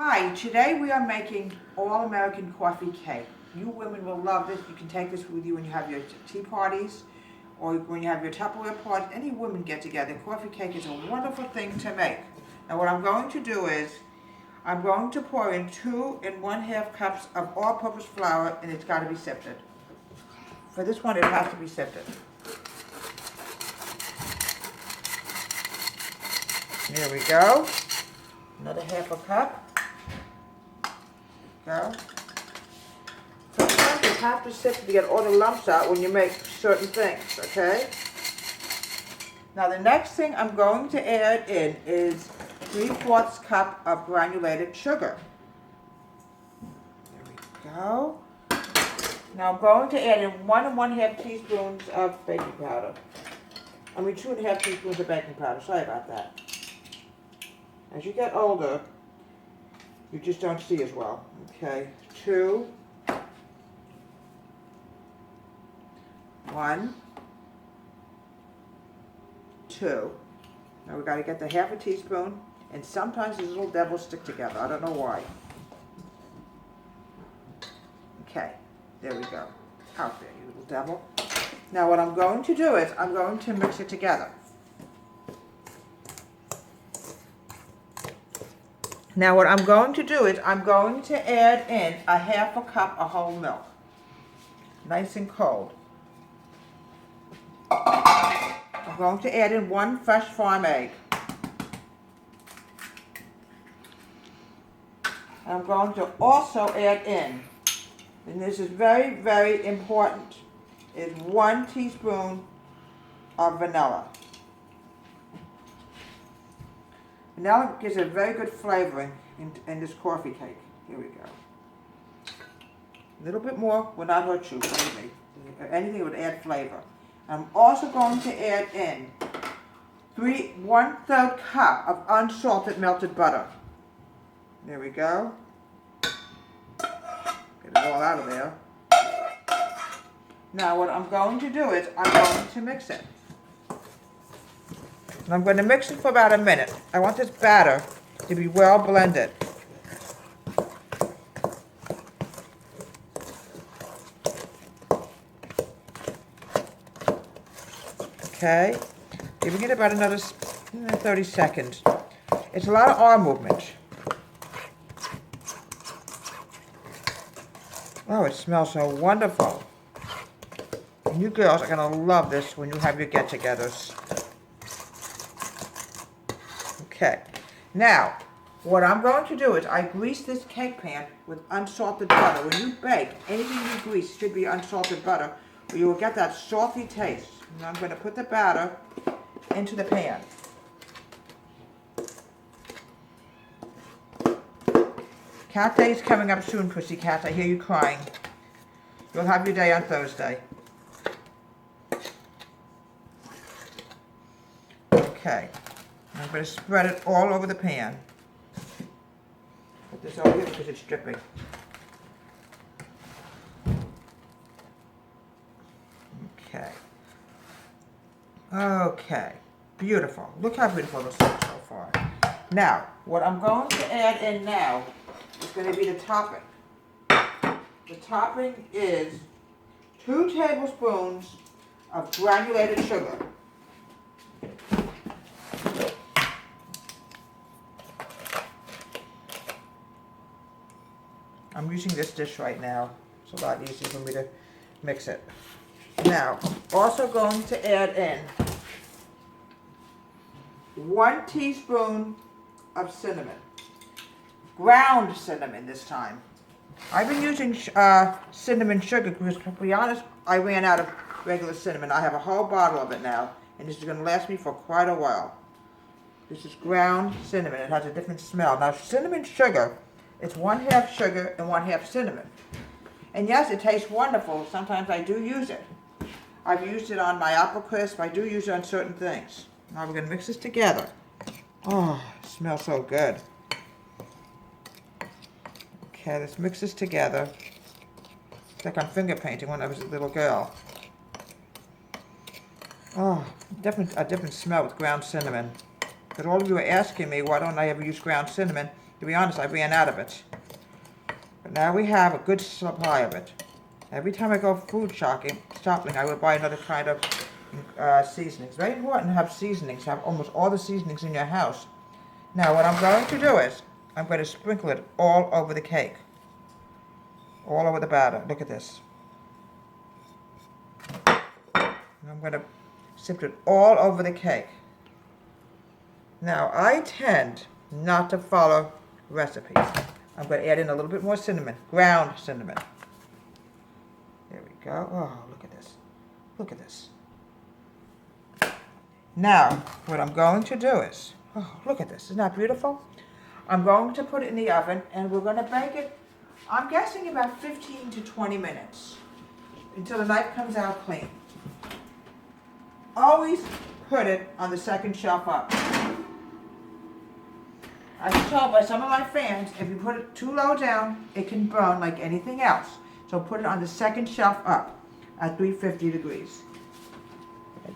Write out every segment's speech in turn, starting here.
Hi, today we are making all-American coffee cake. You women will love this. You can take this with you when you have your tea parties or when you have your Tupperware parties. Any women get together. Coffee cake is a wonderful thing to make. Now what I'm going to do is, I'm going to pour in 2 1/2 cups of all-purpose flour, and it's got to be sifted. For this one, it has to be sifted. There we go. Another 1/2 cup. Go. Sometimes you have to sift to get all the lumps out when you make certain things, okay? Now the next thing I'm going to add in is 3/4 cup of granulated sugar. There we go. Now I'm going to add in 1 1/2 teaspoons of baking powder. 2 1/2 teaspoons of baking powder. Sorry about that. As you get older, you just don't see as well. Okay, 2, 1, 2. Now we've got to get the 1/2 teaspoon, and sometimes these little devils stick together. I don't know why. Okay, there we go. Out there, you little devil. Now what I'm going to do is I'm going to mix it together. Now what I'm going to do is I'm going to add in a 1/2 cup of whole milk. Nice and cold. I'm going to add in 1 fresh farm egg. I'm going to also add in, and this is very, very important, is 1 teaspoon of vanilla. Vanilla gives a very good flavoring in this coffee cake. Here we go. A little bit more will not hurt you, believe me. Anything would add flavor. I'm also going to add in 1/3 cup of unsalted melted butter. There we go. Get it all out of there. Now what I'm going to do is I'm going to mix it. And I'm going to mix it for about a minute. I want this batter to be well blended. Okay, giving it about another 30 seconds. It's a lot of arm movement. Oh, it smells so wonderful. And you girls are going to love this when you have your get-togethers. Okay, now what I'm going to do is I grease this cake pan with unsalted butter. When you bake, anything you grease should be unsalted butter, or you will get that salty taste. Now I'm going to put the batter into the pan. Cat Day is coming up soon, Pussycat. I hear you crying. You'll have your day on Thursday. Okay. I'm going to spread it all over the pan. Put this over here because it's dripping. Okay. Okay. Beautiful. Look how beautiful this looks so far. Now, what I'm going to add in now is going to be the topping. The topping is 2 tablespoons of granulated sugar. I'm using this dish right now. It's a lot easier for me to mix it. Now, I'm also going to add in 1 teaspoon of cinnamon. Ground cinnamon this time. I've been using cinnamon sugar because, to be honest, I ran out of regular cinnamon. I have a whole bottle of it now, and this is going to last me for quite a while. This is ground cinnamon. It has a different smell. Now, cinnamon sugar, it's 1/2 sugar and 1/2 cinnamon. And yes, it tastes wonderful. Sometimes I do use it. I've used it on my apple crisp. I do use it on certain things. Now we're going to mix this together. Oh, it smells so good. Okay, let's mix this together. It's like I'm finger painting when I was a little girl. Oh, a different smell with ground cinnamon. But all of you are asking me, why don't I ever use ground cinnamon? To be honest, I ran out of it. But now we have a good supply of it. Every time I go food shopping, I would buy another kind of seasoning. It's very important to have seasonings, have almost all the seasonings in your house. Now what I'm going to do is, I'm going to sprinkle it all over the cake. All over the batter. Look at this. And I'm going to sift it all over the cake. Now I tend not to follow recipes. I'm going to add in a little bit more cinnamon, ground cinnamon. There we go. Oh, look at this. Look at this. Now, what I'm going to do is, oh, look at this. Isn't that beautiful? I'm going to put it in the oven, and we're going to bake it, I'm guessing about 15 to 20 minutes, until the knife comes out clean. Always put it on the second shelf up. I was told by some of my fans, if you put it too low down, it can burn like anything else. So put it on the second shelf up at 350 degrees.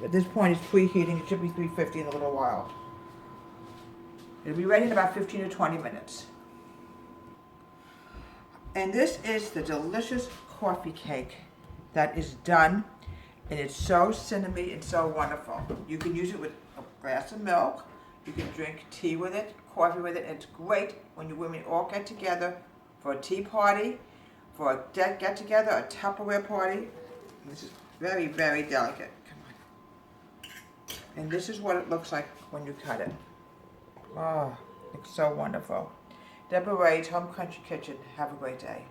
At this point it's preheating, it should be 350 in a little while. It'll be ready in about 15 to 20 minutes. And this is the delicious coffee cake that is done, and it's so cinnamony and so wonderful. You can use it with a glass of milk, you can drink tea with it, coffee with it, and it's great when you women all get together for a tea party, for a get-together, a Tupperware party. This is very, very delicate. Come on. And this is what it looks like when you cut it. Oh, it's so wonderful. Debra Home Country Kitchen. Have a great day.